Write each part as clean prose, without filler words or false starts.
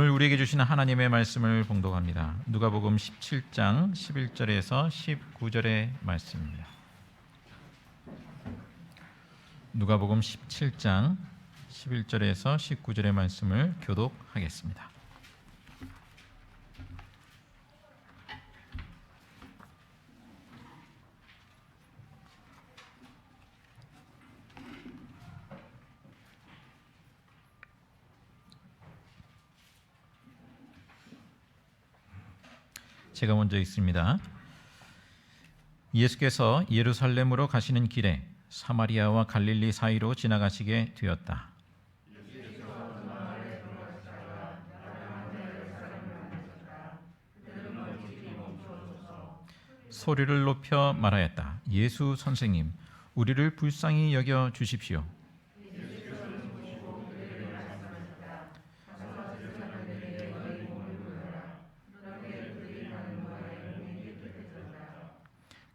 오늘 우리에게 주시는 하나님의 말씀을 봉독합니다. 누가복음 17장 11절에서 19절의 말씀입니다. 누가복음 17장 11절에서 19절의 말씀을 교독하겠습니다. 제가 먼저 읽습니다. 예수께서 예루살렘으로 가시는 길에 사마리아와 갈릴리 사이로 지나가시게 되었다. 소리를 높여 말하였다. 예수 선생님, 우리를 불쌍히 여겨 주십시오.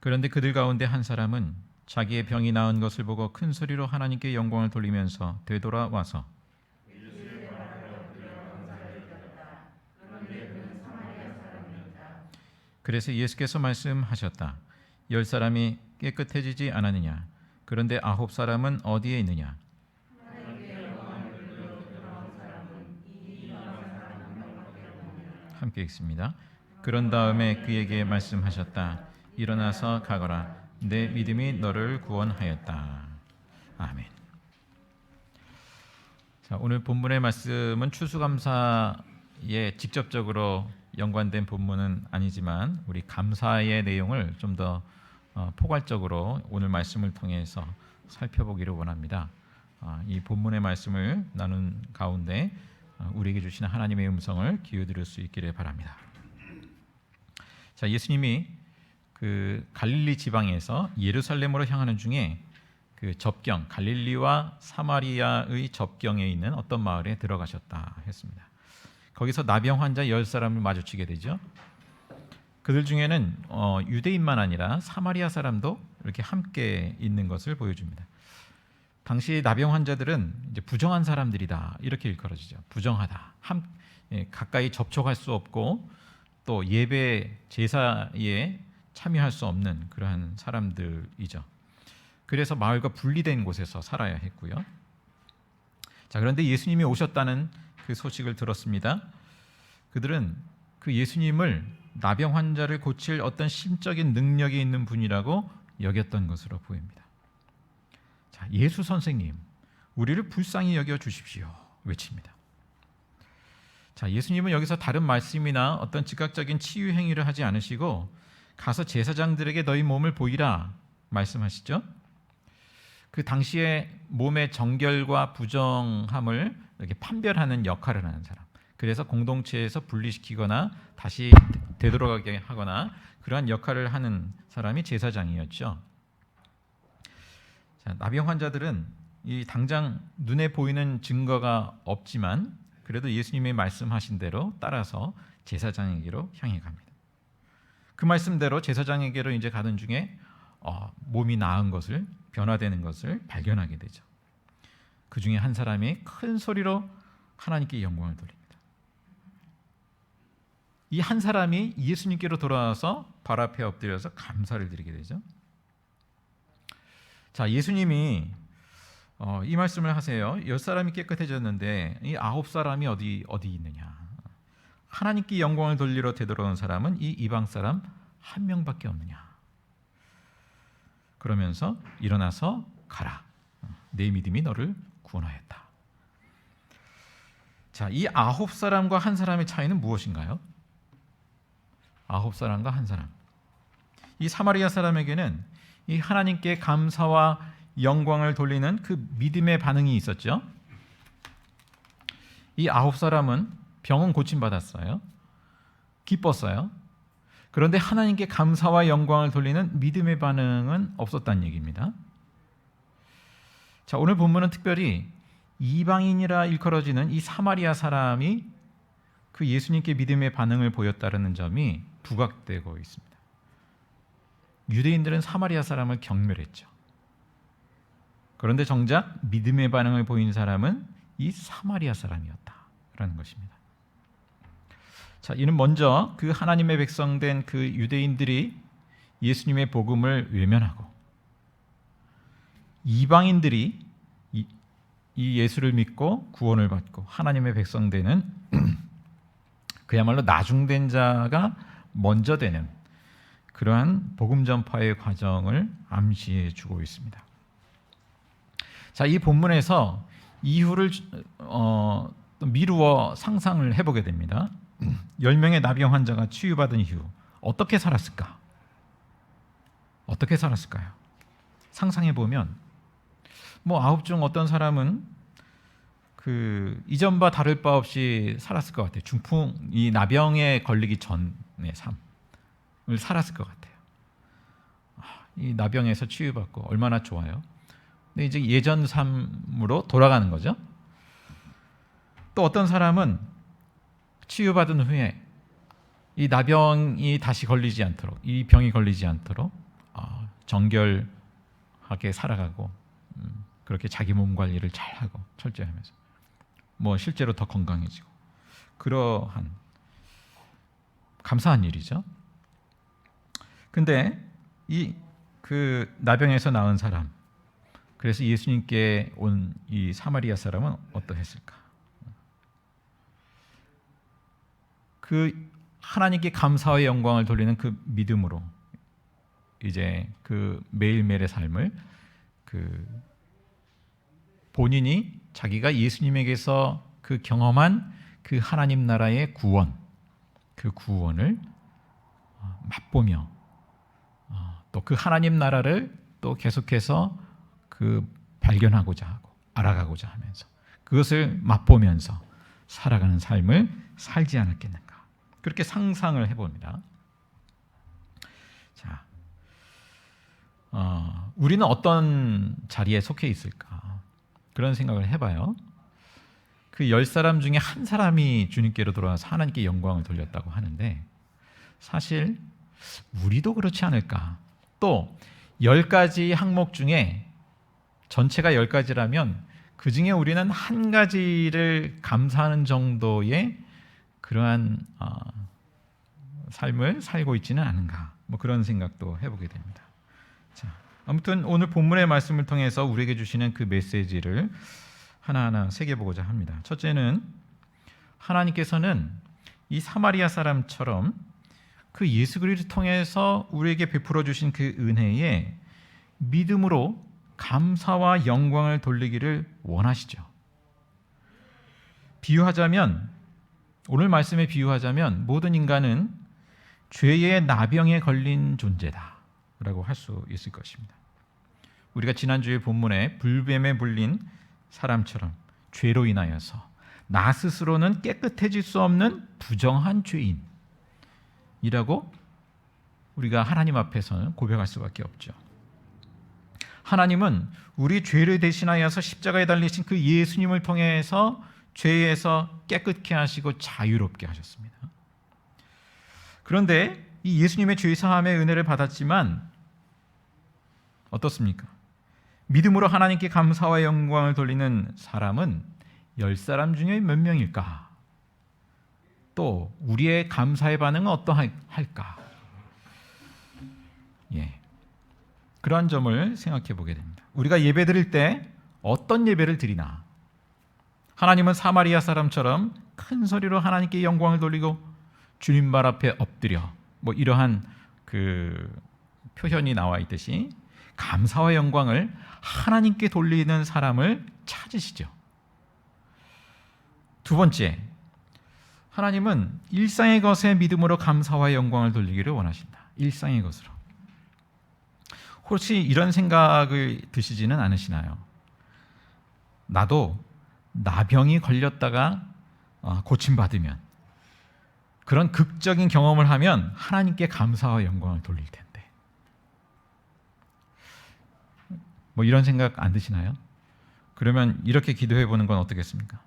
그런데 그들 가운데 한 사람은 자기의 병이 나은 것을 보고 큰 소리로 하나님께 영광을 돌리면서 되돌아와서 그래서 예수께서 말씀하셨다. 10사람이 깨끗해지지 않았느냐? 그런데 9사람은 어디에 있느냐? 함께 읽습니다. 그런 다음에 그에게 말씀하셨다. 일어나서 가거라. 내 믿음이 너를 구원하였다. 아멘. 자, 오늘 본문의 말씀은 추수감사에 직접적으로 연관된 본문은 아니지만 우리 감사의 내용을 좀 더 포괄적으로 오늘 말씀을 통해서 살펴보기를 원합니다. 이 본문의 말씀을 나눈 가운데 우리에게 주시는 하나님의 음성을 기울일 수 있기를 바랍니다. 자, 예수님이 그 갈릴리 지방에서 예루살렘으로 향하는 중에 그 접경, 갈릴리와 사마리아의 접경에 있는 어떤 마을에 들어가셨다 했습니다. 거기서 나병 환자 10사람을 마주치게 되죠. 그들 중에는 유대인만 아니라 사마리아 사람도 이렇게 함께 있는 것을 보여줍니다. 당시 나병 환자들은 이제 부정한 사람들이다 이렇게 일컬어지죠. 부정하다, 가까이 접촉할 수 없고 또 예배 제사에 참여할 수 없는 그러한 사람들이죠. 그래서 마을과 분리된 곳에서 살아야 했고요. 자, 그런데 예수님이 오셨다는 그 소식을 들었습니다. 그들은 그 예수님을 나병 환자를 고칠 어떤 심적인 능력이 있는 분이라고 여겼던 것으로 보입니다. 자, 예수 선생님, 우리를 불쌍히 여겨 주십시오 외칩니다. 자, 예수님은 여기서 다른 말씀이나 어떤 즉각적인 치유 행위를 하지 않으시고 가서 제사장들에게 너희 몸을 보이라 말씀하시죠. 그 당시에 몸의 정결과 부정함을 이렇게 판별하는 역할을 하는 사람. 그래서 공동체에서 분리시키거나 다시 되돌아가게 하거나 그러한 역할을 하는 사람이 제사장이었죠. 자, 나병 환자들은 이 당장 눈에 보이는 증거가 없지만 그래도 예수님이 말씀하신 대로 따라서 제사장에게로 향해 갑니다. 그 말씀대로 제사장에게로 이제 가던 중에 몸이 나은 것을, 변화되는 것을 발견하게 되죠. 그 중에 한 사람이 큰 소리로 하나님께 영광을 돌립니다. 이 한 사람이 예수님께로 돌아와서 발 앞에 엎드려서 감사를 드리게 되죠. 자, 예수님이 이 말씀을 하세요. 10사람이 깨끗해졌는데 이 9사람이 어디 있느냐? 하나님께 영광을 돌리러 되돌아온 사람은 이 이방 사람 한 명밖에 없느냐? 그러면서 일어나서 가라. 내 믿음이 너를 구원하였다. 자, 이 9사람과 한 사람의 차이는 무엇인가요? 9사람과 한 사람. 이 사마리아 사람에게는 이 하나님께 감사와 영광을 돌리는 그 믿음의 반응이 있었죠. 이 9사람은 병은 고침받았어요. 기뻤어요. 그런데 하나님께 감사와 영광을 돌리는 믿음의 반응은 없었다는 얘기입니다. 자, 오늘 본문은 특별히 이방인이라 일컬어지는 이 사마리아 사람이 그 예수님께 믿음의 반응을 보였다는 점이 부각되고 있습니다. 유대인들은 사마리아 사람을 경멸했죠. 그런데 정작 믿음의 반응을 보인 사람은 이 사마리아 사람이었다라는 것입니다. 자, 이는 먼저 그 하나님의 백성된 그 유대인들이 예수님의 복음을 외면하고 이방인들이 이 예수를 믿고 구원을 받고 하나님의 백성되는 그야말로 나중된 자가 먼저 되는 그러한 복음 전파의 과정을 암시해 주고 있습니다. 자, 이 본문에서 이후를 미루어 상상을 해보게 됩니다. 10명의 나병 환자가 치유받은 이후 어떻게 살았을까? 어떻게 살았을까요? 상상해 보면 뭐 9 중 어떤 사람은 그 이전과 다를 바 없이 살았을 것 같아요. 중풍, 이 나병에 걸리기 전의 삶을 살았을 것 같아요. 이 나병에서 치유받고 얼마나 좋아요. 근데 이제 예전 삶으로 돌아가는 거죠. 또 어떤 사람은 치유받은 후에 이 나병이 다시 걸리지 않도록, 이 병이 걸리지 않도록 정결하게 살아가고 그렇게 자기 몸 관리를 잘하고 철저히 하면서 뭐 실제로 더 건강해지고 그러한 감사한 일이죠. 근데 이 그 나병에서 나은 사람, 그래서 예수님께 온 이 사마리아 사람은 어떠했을까? 그 하나님께 감사와 영광을 돌리는 그 믿음으로 이제 그 매일매일의 삶을 그 본인이 자기가 예수님에게서 그 경험한 그 하나님 나라의 구원, 그 구원을 맛보며 또 그 하나님 나라를 또 계속해서 그 발견하고자 하고 알아가고자 하면서 그것을 맛보면서 살아가는 삶을 살지 않았겠는가, 그렇게 상상을 해봅니다. 자, 우리는 어떤 자리에 속해 있을까? 그런 생각을 해봐요. 그 10사람 중에 한 사람이 주님께로 돌아와서 하나님께 영광을 돌렸다고 하는데 사실 우리도 그렇지 않을까? 또 10가지 항목 중에 전체가 10가지라면 그 중에 우리는 한 가지를 감사하는 정도의 그러한 삶을 살고 있지는 않은가, 뭐 그런 생각도 해보게 됩니다. 자, 아무튼 오늘 본문의 말씀을 통해서 우리에게 주시는 그 메시지를 하나하나 새겨보고자 합니다. 첫째는 하나님께서는 이 사마리아 사람처럼 그 예수 그리스도를 통해서 우리에게 베풀어 주신 그 은혜에 믿음으로 감사와 영광을 돌리기를 원하시죠. 비유하자면, 오늘 말씀에 비유하자면 모든 인간은 죄의 나병에 걸린 존재다라고 할 수 있을 것입니다. 우리가 지난주에 본문에 불뱀에 물린 사람처럼 죄로 인하여서 나 스스로는 깨끗해질 수 없는 부정한 죄인이라고 우리가 하나님 앞에서는 고백할 수밖에 없죠. 하나님은 우리 죄를 대신하여서 십자가에 달리신 그 예수님을 통해서 죄에서 깨끗게 하시고 자유롭게 하셨습니다. 그런데 이 예수님의 죄 사함의 은혜를 받았지만 어떻습니까? 믿음으로 하나님께 감사와 영광을 돌리는 사람은 10사람 중에 몇 명일까? 또 우리의 감사의 반응은 어떠할까? 그러한 점을 생각해 보게 됩니다. 우리가 예배 드릴 때 어떤 예배를 드리나? 하나님은 사마리아 사람처럼 큰 소리로 하나님께 영광을 돌리고 주님 발 앞에 엎드려, 뭐 이러한 그 표현이 나와 있듯이 감사와 영광을 하나님께 돌리는 사람을 찾으시죠. 두 번째, 하나님은 일상의 것에 믿음으로 감사와 영광을 돌리기를 원하신다. 일상의 것으로. 혹시 이런 생각을 드시지는 않으시나요? 나도 나병이 걸렸다가 고침받으면, 그런 극적인 경험을 하면 하나님께 감사와 영광을 돌릴 텐데, 뭐 이런 생각 안 드시나요? 그러면 이렇게 기도해 보는 건 어떻겠습니까?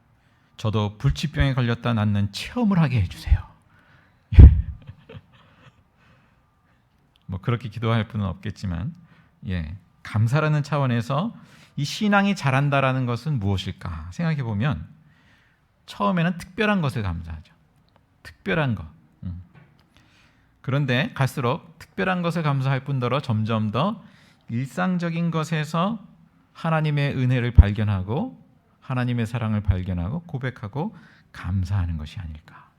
저도 불치병에 걸렸다 낫는 체험을 하게 해주세요. 뭐 그렇게 기도할 분은 없겠지만, 감사라는 차원에서 이 신앙이 자란다라는 것은 무엇일까 생각해 보면 처음에는 특별한 것을 감사하죠. 특별한 것. 그런데 갈수록 특별한 것을 감사할 뿐더러 점점 더 일상적인 것에서 하나님의 은혜를 발견하고 하나님의 사랑을 발견하고 고백하고 감사하는 것이 아닐까.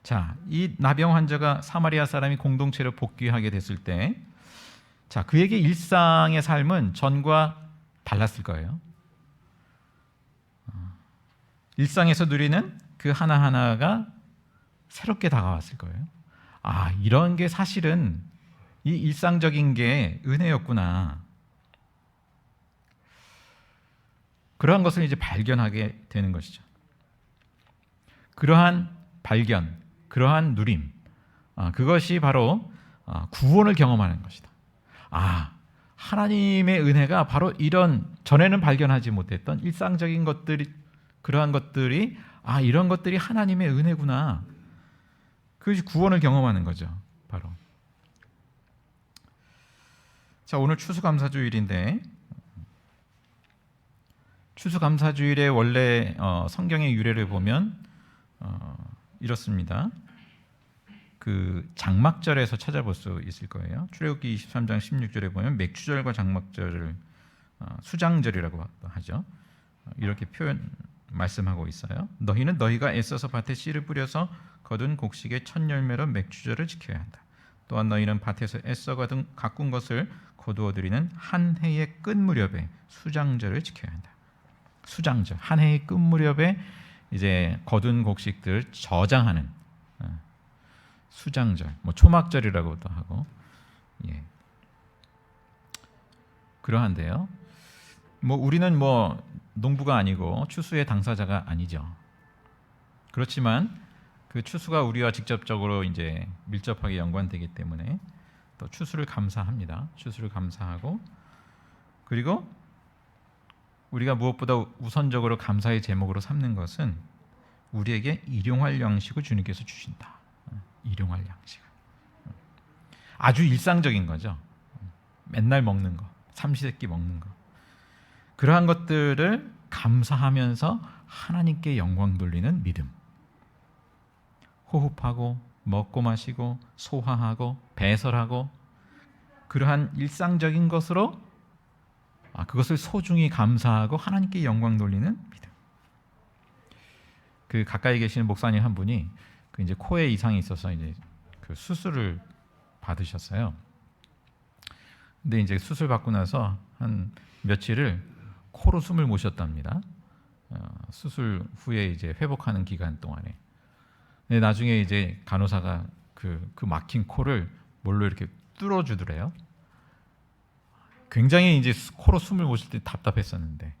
자, 이 나병 환자가 사마리아 사람이 공동체로 복귀하게 됐을 때, 자, 그에게 일상의 삶은 전과 달랐을 거예요. 일상에서 누리는 그 하나하나가 새롭게 다가왔을 거예요. 아, 이런 게 사실은 이 일상적인 게 은혜였구나. 그러한 것을 이제 발견하게 되는 것이죠. 그러한 발견, 그러한 누림, 그것이 바로 구원을 경험하는 것이다. 아, 하나님의 은혜가 바로 이런 전에는 발견하지 못했던 일상적인 것들이, 그러한 것들이, 아, 이런 것들이 하나님의 은혜구나. 그것이 구원을 경험하는 거죠. 바로. 자, 오늘 추수감사주일인데, 추수감사주일의 원래 성경의 유래를 보면 이렇습니다. 그 장막절에서 찾아볼 수 있을 거예요. 출애굽기 23장 16절에 보면 맥주절과 장막절을 수장절이라고 하죠. 이렇게 말씀하고 있어요. 너희는 너희가 애써서 밭에 씨를 뿌려서 거둔 곡식의 첫 열매로 맥주절을 지켜야 한다. 또한 너희는 밭에서 애써 가꾼 것을 거두어 드리는 한 해의 끝 무렵에 수장절을 지켜야 한다. 수장절, 한 해의 끝 무렵에 이제 거둔 곡식들 저장하는 수장절, 뭐 초막절이라고도 하고, 예. 그러한데요. 뭐 우리는 뭐 농부가 아니고 추수의 당사자가 아니죠. 그렇지만 그 추수가 우리와 직접적으로 이제 밀접하게 연관되기 때문에 또 추수를 감사합니다. 추수를 감사하고, 그리고 우리가 무엇보다 우선적으로 감사의 제목으로 삼는 것은 우리에게 일용할 양식을 주님께서 주신다. 일용할 양식. 아주 일상적인 거죠. 맨날 먹는 거, 삼시세끼 먹는 거. 그러한 것들을 감사하면서 하나님께 영광 돌리는 믿음. 호흡하고 먹고 마시고 소화하고 배설하고 그러한 일상적인 것으로 그것을 소중히 감사하고 하나님께 영광 돌리는 믿음. 그 가까이 계시는 목사님 한 분이 그 이제 코에 이상이 있어서 이제 그 수술을 받으셨어요. 근데 이제 수술 받고 나서 한 며칠을 코로 숨을 못 쉬었답니다. 수술 후에 이제 회복하는 기간 동안에. 근데 나중에 이제 간호사가 그 막힌 코를 뭘로 이렇게 뚫어주더래요. 굉장히 이제 코로 숨을 못 쉴 때 답답했었는데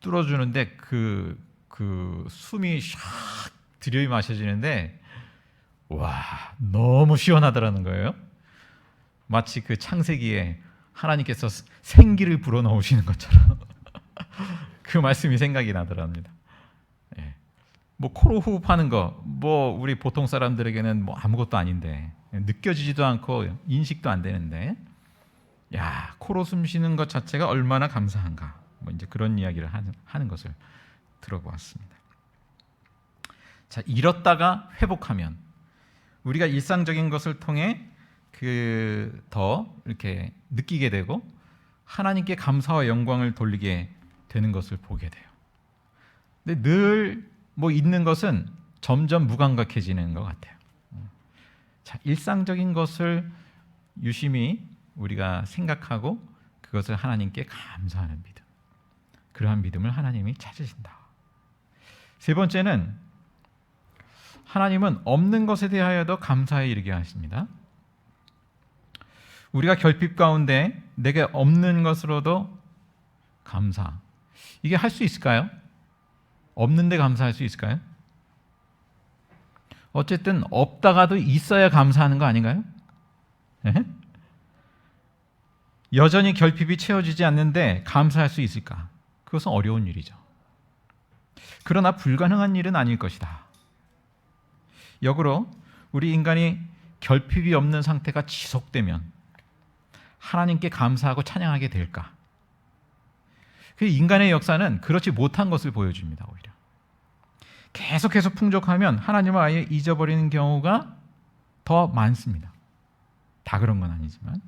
뚫어주는데 그 숨이 샥 들이마셔지는데 와, 너무 시원하더라는 거예요. 마치 그 창세기에 하나님께서 생기를 불어넣으시는 것처럼 그 말씀이 생각이 나더랍니다. 예. 뭐 코로 호흡하는 거, 뭐 우리 보통 사람들에게는 뭐 아무것도 아닌데 느껴지지도 않고 인식도 안 되는데, 야, 코로 숨 쉬는 것 자체가 얼마나 감사한가. 뭐 이제 그런 이야기를 하는 것을 들어보았습니다. 자, 잃었다가 회복하면 우리가 일상적인 것을 통해 더 이렇게 느끼게 되고 하나님께 감사와 영광을 돌리게 되는 것을 보게 돼요. 근데 늘 뭐 있는 것은 점점 무감각해지는 것 같아요. 자, 일상적인 것을 유심히 우리가 생각하고 그것을 하나님께 감사하는 믿음. 그러한 믿음을 하나님이 찾으신다. 세 번째는 하나님은 없는 것에 대하여도 감사에 이르게 하십니다. 우리가 결핍 가운데 내게 없는 것으로도 감사. 이게 할 수 있을까요? 없는데 감사할 수 있을까요? 어쨌든 없다가도 있어야 감사하는 거 아닌가요? 여전히 결핍이 채워지지 않는데 감사할 수 있을까? 그것은 어려운 일이죠. 그러나 불가능한 일은 아닐 것이다. 역으로 우리 인간이 결핍이 없는 상태가 지속되면 하나님께 감사하고 찬양하게 될까? 그 인간의 역사는 그렇지 못한 것을 보여줍니다. 오히려 계속해서 풍족하면 하나님을 아예 잊어버리는 경우가 더 많습니다. 다 그런 건 아니지만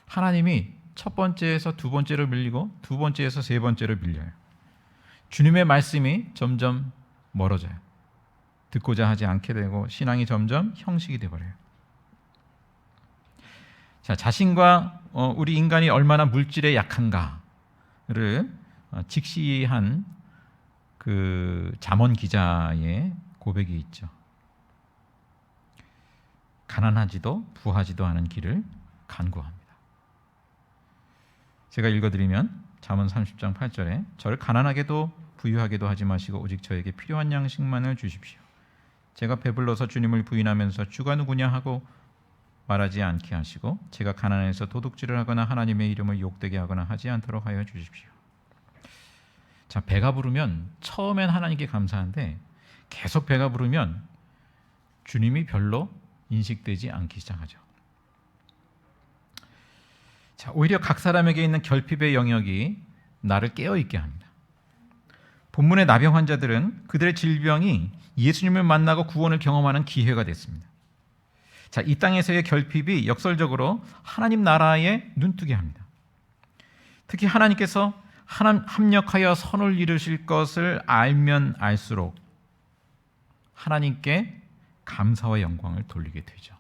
하나님이 첫 번째에서 두 번째로 밀리고 두 번째에서 세 번째로 밀려요. 주님의 말씀이 점점 멀어져요. 듣고자 하지 않게 되고 신앙이 점점 형식이 되어버려요. 자, 자신과 우리 인간이 얼마나 물질에 약한가를 직시한 그 잠언 기자의 고백이 있죠. 가난하지도 부하지도 않은 길을 간구합니다. 제가 읽어드리면 잠언 30장 8절에 저를 가난하게도 부유하게도 하지 마시고 오직 저에게 필요한 양식만을 주십시오. 제가 배불러서 주님을 부인하면서 주가 누구냐 하고 말하지 않게 하시고 제가 가난해서 도둑질을 하거나 하나님의 이름을 욕되게 하거나 하지 않도록 하여 주십시오. 자, 배가 부르면 처음엔 하나님께 감사한데 계속 배가 부르면 주님이 별로 인식되지 않기 시작하죠. 자, 오히려 각 사람에게 있는 결핍의 영역이 나를 깨어있게 합니다. 본문의 나병 환자들은 그들의 질병이 예수님을 만나고 구원을 경험하는 기회가 됐습니다. 자, 이 땅에서의 결핍이 역설적으로 하나님 나라에 눈뜨게 합니다. 특히 하나님께서 합력하여 선을 이루실 것을 알면 알수록 하나님께 감사와 영광을 돌리게 되죠.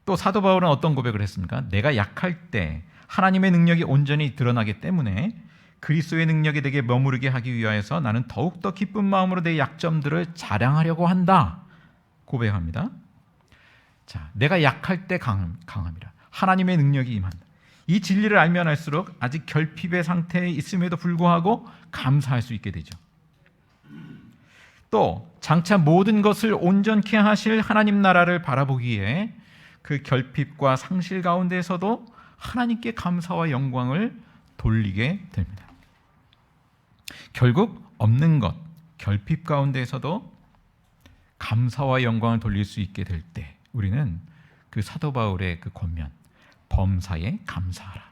또 사도 바울은 어떤 고백을 했습니까? 내가 약할 때 하나님의 능력이 온전히 드러나기 때문에 그리스도의 능력이 내게 머무르게 하기 위하여서 나는 더욱더 기쁜 마음으로 내 약점들을 자랑하려고 한다 고백합니다. 자, 내가 약할 때 강함이라 하나님의 능력이 임한다. 이 진리를 알면 알수록 아직 결핍의 상태에 있음에도 불구하고 감사할 수 있게 되죠. 또 장차 모든 것을 온전케 하실 하나님 나라를 바라보기에 그 결핍과 상실 가운데에서도 하나님께 감사와 영광을 돌리게 됩니다. 결국 없는 것, 결핍 가운데에서도 감사와 영광을 돌릴 수 있게 될 때 우리는 그 사도 바울의 그 권면 범사에 감사하라.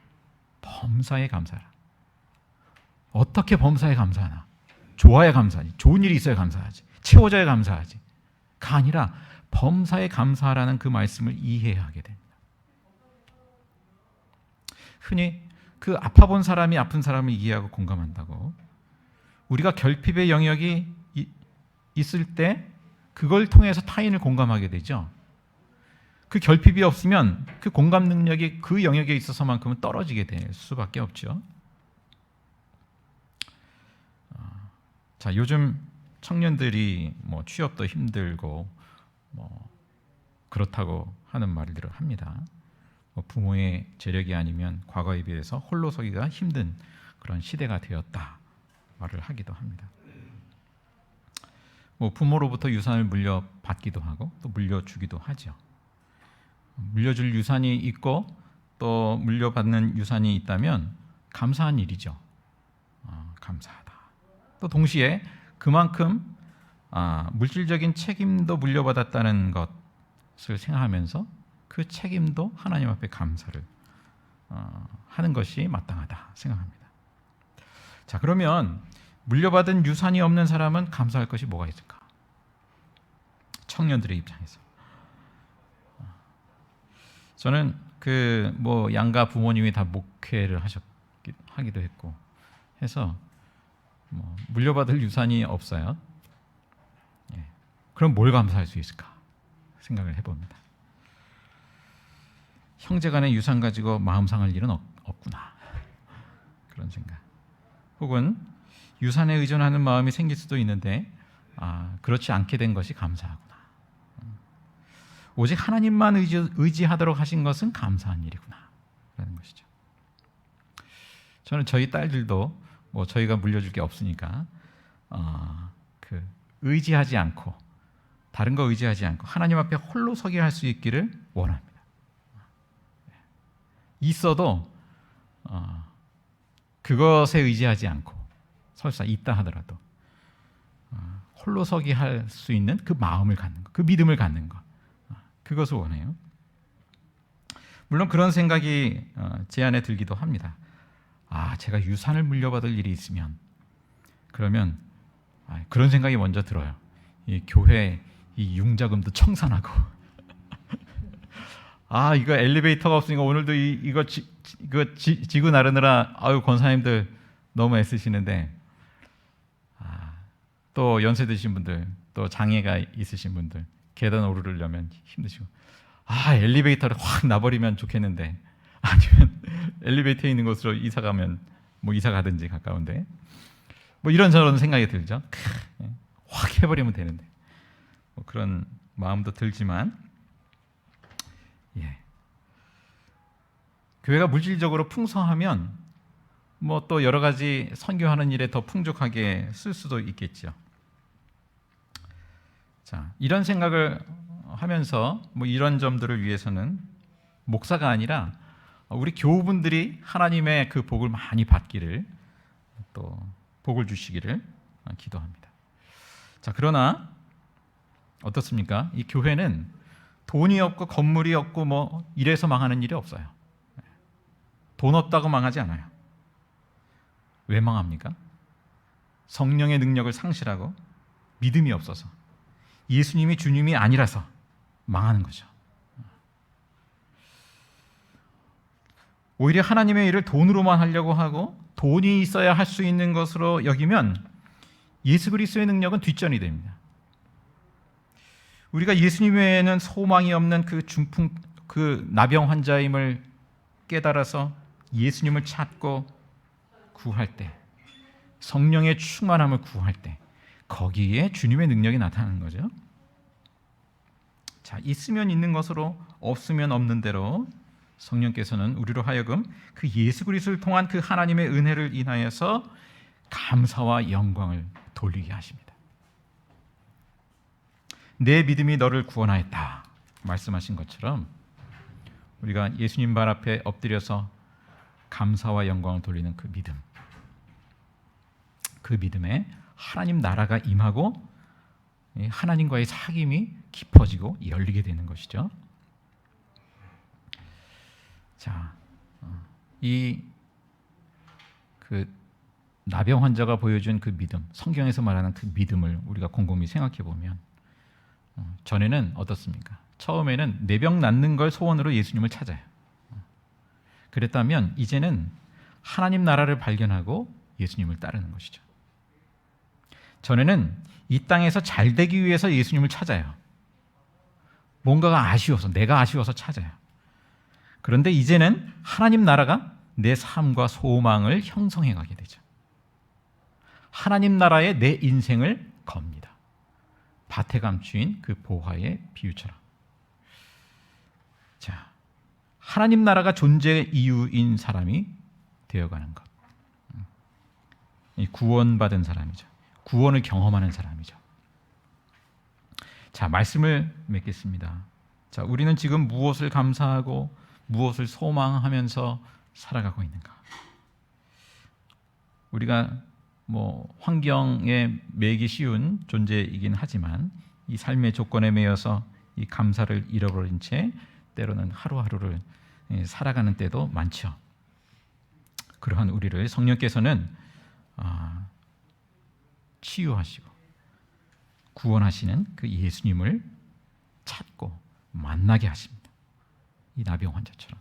범사에 감사하라. 어떻게 범사에 감사하나? 좋아야 감사하지. 좋은 일이 있어야 감사하지. 채워져야 감사하지. 가 아니라 범사에 감사하라는 그 말씀을 이해해야 하게 됩니다. 흔히 그 아파본 사람이 아픈 사람을 이해하고 공감한다고 우리가 결핍의 영역이 있을 때 그걸 통해서 타인을 공감하게 되죠. 그 결핍이 없으면 그 공감 능력이 그 영역에 있어서만큼은 떨어지게 될 수밖에 없죠. 자, 요즘 청년들이 뭐 취업도 힘들고 뭐 그렇다고 하는 말들을 합니다. 뭐 부모의 재력이 아니면 과거에 비해서 홀로 서기가 힘든 그런 시대가 되었다 말을 하기도 합니다. 뭐 부모로부터 유산을 물려받기도 하고 또 물려주기도 하죠. 물려줄 유산이 있고 또 물려받는 유산이 있다면 감사한 일이죠. 감사하다. 또 동시에 그만큼 물질적인 책임도 물려받았다는 것을 생각하면서 그 책임도 하나님 앞에 감사를 하는 것이 마땅하다 생각합니다. 자, 그러면 물려받은 유산이 없는 사람은 감사할 것이 뭐가 있을까? 청년들의 입장에서 저는 그 뭐 양가 부모님이 다 목회를 하기도 했고 해서 뭐 물려받을 유산이 없어요. 예. 그럼 뭘 감사할 수 있을까 생각을 해봅니다. 형제간의 유산 가지고 마음 상할 일은 없구나 그런 생각. 혹은 유산에 의존하는 마음이 생길 수도 있는데 그렇지 않게 된 것이 감사하구나. 오직 하나님만 의지하도록 하신 것은 감사한 일이구나 라는 것이죠. 저는 저희 딸들도 뭐 저희가 물려줄 게 없으니까 그 의지하지 않고 다른 거 의지하지 않고 하나님 앞에 홀로 서게 할 수 있기를 원합니다. 있어도 그것에 의지하지 않고 설사 있다 하더라도 홀로 서게 할 수 있는 그 마음을 갖는 것, 그 믿음을 갖는 것, 그것을 원해요. 물론 그런 생각이 제 안에 들기도 합니다. 제가 유산을 물려받을 일이 있으면 그러면 그런 생각이 먼저 들어요. 이 교회 이 융자금도 청산하고 이거 엘리베이터가 없으니까 오늘도 이거 지고 나르느라 권사님들 너무 애쓰시는데 또 연세 드신 분들 또 장애가 있으신 분들 계단 오르려면 힘드시고 엘리베이터를 확 놔버리면 좋겠는데 아니면 엘리베이터에 있는 곳으로 이사 가면 이사 가든지 가까운데 이런저런 생각이 들죠. 확 해버리면 되는데 그런 마음도 들지만 교회가 물질적으로 풍성하면 또 여러 가지 선교하는 일에 더 풍족하게 쓸 수도 있겠죠. 자, 이런 생각을 하면서 이런 점들을 위해서는 목사가 아니라 우리 교우분들이 하나님의 그 복을 많이 받기를 또 복을 주시기를 기도합니다. 자, 그러나 어떻습니까? 이 교회는 돈이 없고 건물이 없고 이래서 망하는 일이 없어요. 돈 없다고 망하지 않아요. 왜 망합니까? 성령의 능력을 상실하고 믿음이 없어서 예수님이 주님이 아니라서 망하는 거죠. 오히려 하나님의 일을 돈으로만 하려고 하고 돈이 있어야 할 수 있는 것으로 여기면 예수 그리스도의 능력은 뒷전이 됩니다. 우리가 예수님 외에는 소망이 없는 그 나병 환자임을 깨달아서 예수님을 찾고 구할 때, 성령의 충만함을 구할 때 거기에 주님의 능력이 나타나는 거죠. 자, 있으면 있는 것으로 없으면 없는 대로 성령께서는 우리로 하여금 그 예수 그리스도를 통한 그 하나님의 은혜를 인하여서 감사와 영광을 돌리게 하십니다. 내 믿음이 너를 구원하였다 말씀하신 것처럼 우리가 예수님 발 앞에 엎드려서 감사와 영광을 돌리는 그 믿음, 그 믿음에 하나님 나라가 임하고 하나님과의 사귐이 깊어지고 열리게 되는 것이죠. 자, 그 나병 환자가 보여준 그 믿음, 성경에서 말하는 그 믿음을 우리가 곰곰이 생각해 보면 전에는 어떻습니까? 처음에는 내 병 낫는 걸 소원으로 예수님을 찾아요. 그랬다면 이제는 하나님 나라를 발견하고 예수님을 따르는 것이죠. 전에는 이 땅에서 잘 되기 위해서 예수님을 찾아요. 뭔가가 아쉬워서, 내가 아쉬워서 찾아요. 그런데 이제는 하나님 나라가 내 삶과 소망을 형성해 가게 되죠. 하나님 나라에 내 인생을 겁니다. 밭에 감추인 그 보화의 비유처럼. 자, 하나님 나라가 존재 이유인 사람이 되어가는 것. 구원받은 사람이죠. 구원을 경험하는 사람이죠. 자, 말씀을 맺겠습니다. 자, 우리는 지금 무엇을 감사하고 무엇을 소망하면서 살아가고 있는가? 우리가 환경에 매이기 쉬운 존재이긴 하지만 이 삶의 조건에 매여서 이 감사를 잃어버린 채 때로는 하루하루를 살아가는 때도 많죠. 그러한 우리를 성령께서는 치유하시고 구원하시는 그 예수님을 찾고 만나게 하십니다. 이 나병 환자처럼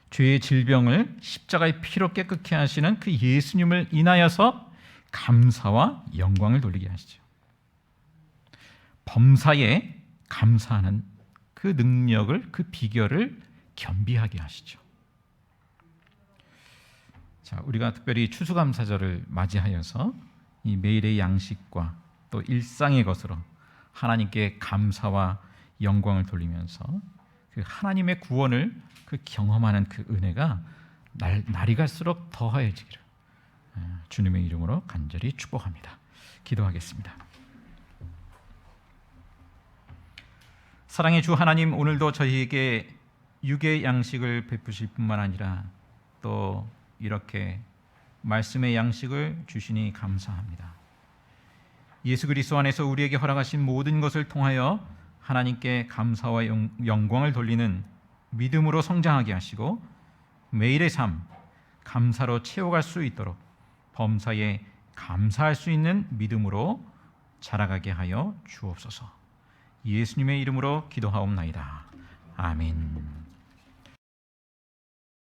죄의 질병을 십자가의 피로 깨끗게 하시는 그 예수님을 인하여서 감사와 영광을 돌리게 하시죠. 범사에 감사하는 그 능력을, 그 비결을 겸비하게 하시죠. 자, 우리가 특별히 추수감사절을 맞이하여서 이 매일의 양식과 또 일상의 것으로 하나님께 감사와 영광을 돌리면서 그 하나님의 구원을 그 경험하는 그 은혜가 날이 갈수록 더하여지기를 주님의 이름으로 간절히 축복합니다. 기도하겠습니다. 사랑의 주 하나님, 오늘도 저희에게 육의 양식을 베푸실 뿐만 아니라 또 이렇게 말씀의 양식을 주시니 감사합니다. 예수 그리스도 안에서 우리에게 허락하신 모든 것을 통하여 하나님께 감사와 영광을 돌리는 믿음으로 성장하게 하시고 매일의 삶 감사로 채워갈 수 있도록 범사에 감사할 수 있는 믿음으로 자라가게 하여 주옵소서. 예수님의 이름으로 기도하옵나이다. 아멘.